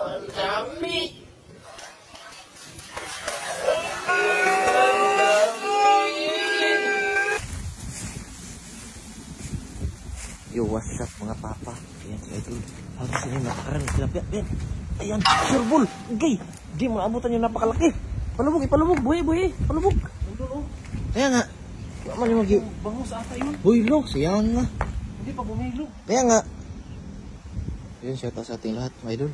Ang dami. Yo, what's up mga papa? Ayan si Idol. Halos sila napakarami tilapia. Ayan. Ayan, surbol. Gay. Di maabutan yung napakalaki. Palubog, palubog. Buhay. Palubog. Kaya nga. Wala man yung magi. Bango sa ata yun. Buhilo, sayang nga. Hindi pa bumilo. Kaya nga. Ayan, shout out sa ating lahat, mga Idol.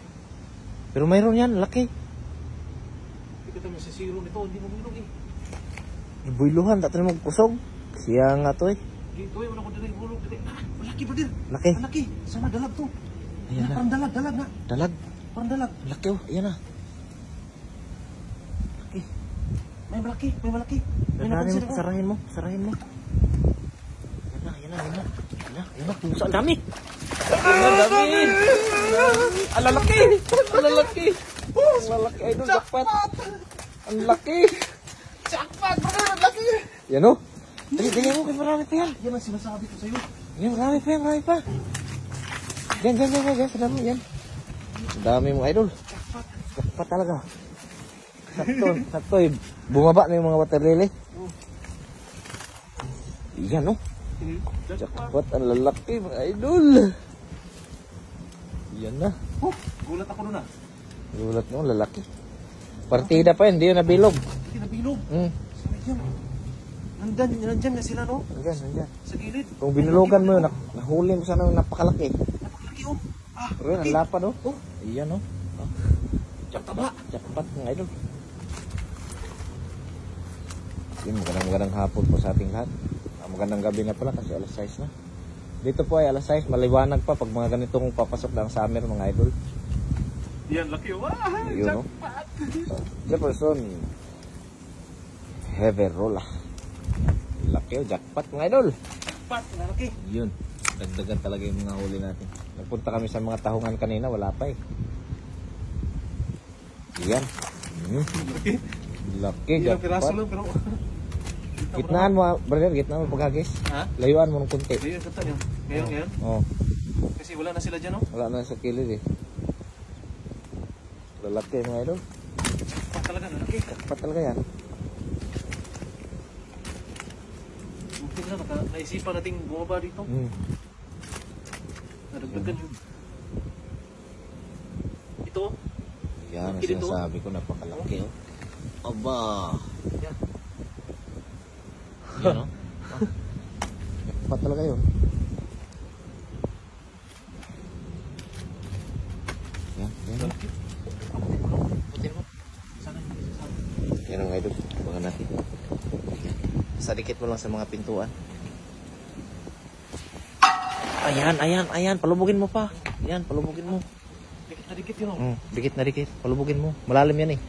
Pero mayroon yan, laki. Hindi ka tayo masisiro nito. Hindi bumilo eh. Buhiluhan, tato na magkusog. Sayang nga to eh. Dito eh, wala ko dito yung bulog. Malaki ba din? Laki. Malaki. Sana dalag to. Ayan na. Parang dalag na. Dalag. Parang dalag. Laki oh, ayan na. Laki. May malaki. May Sarahin napansin mo, ako. sarahin mo. Ayan na. Pusa, ang dami. Ang lalaki. Idol, jackpot. Ang laki. Jackpot! Ang laki! Yan o. Dali mo, marami pa yan. Yan ang sinasabi ko sa'yo. Yan, marami pa. Yan, sa dami, yan. Ang dami mo, Idol. Jackpot talaga. Sakto eh. Bumaba na yung mga water lily. Yan o. Jackpot, ang lalaki, mga Idol. Yan na. Gulat ako nun ah. Gulat mo, lalaki. Partida pa yun, hindi yun nabilog. Hindi nabilog. Sana yan. Nandyan na sila no? Nandyan. Sa gilid. Kung binulogan mo yun, nahuli mo sana yung napakalaki. Napakalaki oh. Pero yun, ang lapad oh. Iyan oh. Jackpot. Jackpot mga Idol. Yun, magandang hapon po sa ating lahat. Magandang gabi na pala kasi alas 6 na. Dito po ay alas 6, maliwanag pa pag mga ganitong papasok ng summer mga Idol. Yan, laki oh. Yun, Jackpot. Jefferson Heavy Rolla. Laki oh, jackpot mga Idol. Jackpot, laki. Yun, dagdagan talaga yung mga huli natin. Nagpunta kami sa mga tahungan kanina, wala pa eh. Yan. Laki, Ilang piraso jackpot. lang pero... Gitnaan mo, brother, gitnaan mo paghagis. Ha? Layuan mo ng kunti. Ayun, kata niyo. Ngayon. Oo. Kasi wala na sila dyan no? Wala na sa kilid eh. Lalaki mga Idol. Jackpot talaga, laki. Jackpot talaga yan. Buti na, naisipan nating bumaba dito. Nadagdagan yun. Ito. Yan ang Laki dito. sinasabi ko, napakalaki oh. Aba. Yan. Yan oh. Jackpot talaga yun. Yan. Putin mo. Sana hindi sasabi. Yan ang Idol, baka natin. Sa dikit mo lang sa mga pintuan. Ayan, palubugin mo pa. Yan, palubugin mo. Dikit yun oh. Dikit na dikit, palubugin mo. Malalim yan eh.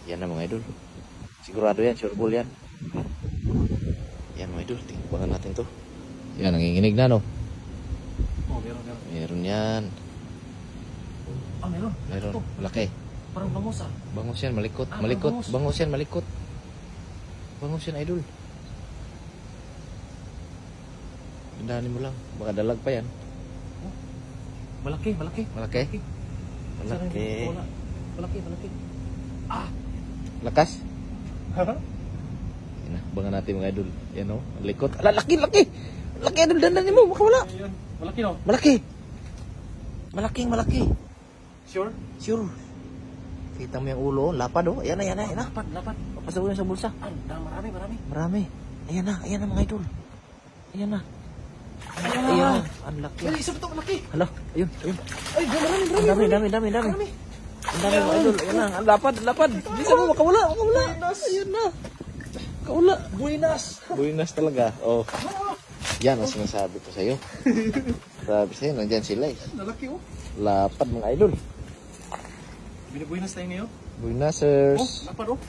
Yan na mga Idol. Sigurado yan, sureball yan. Yan mga Idol, tingnan natin to. Yan, nanginginig na no. Oh, meron. Meron yan. Ah, meron. Meron, Ito. malaki. Parang bangus ah. Bangus yan, malikot. Ah, Malikot, bangus. bangus yan, malikot. Bangus yan, Idol. Hindahanin mo lang, baka dalag pa yan. Malaki. Malaki? Sana Malaki. hindi wala. Malaki. Ah! Lakas? Yan na, baka natin mga Idol. Yan o, malikot. Ala, laki! Laki, Idol, dandanin mo, baka wala. Ayun. Malaki no? Malaki. Sure? Sure. Kita mo yung ulo, lapad o. Ayan na. Lapad. Papasok yun sa bulsa. Marami. Ayan na mga Idol. Ayan na. Ang laki. Ay, isa pa ito, malaki. Hala, ayun. Ay, marami. Ang dami. Ang dami mga Idol. Ayan na, ang lapad. Bisa mo, makawala. Ayan na. Kaula. Buinas talaga. Oh. Yan ang sinasabi ko sa'yo. Sabi sa'yo, nandyan sila eh. Lalaki oh. Lapad mga Idol. Binabuinas tayo ngayon. Buinasers. Oh, lapad oh.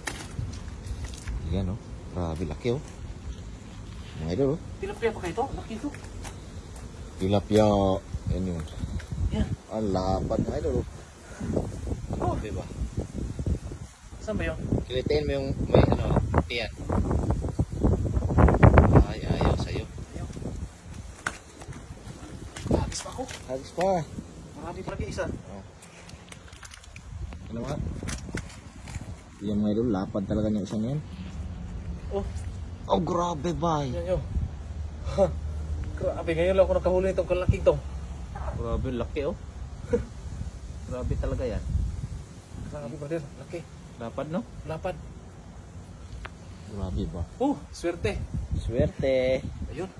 Yan oh. Grabe, laki oh. Mga Idol oh. Tilapia pa kayo ito? Laki ito. Tilapia. Yan yun. Yan. Ang lapad mga Idol oh. Oh. Diba? Saan ba yun? Kilitain mo yung may tiyan. Ay, ayaw sa'yo. Hagis pa ako. Hagis pa. Marami pa lagi isa. Oh. Ano nga? Yan mga idol, lapad talaga yung isang yan. Oh, Oh, grabe ba? yan yun. Ha, grabe, ngayon lang ako nakahuli itong kalaking to. Grabe, laki oh. Grabe talaga yan. Grabe brother, laki. Lapad no? Lapad. Grabe ba? Swerte. Swerte. Ayun.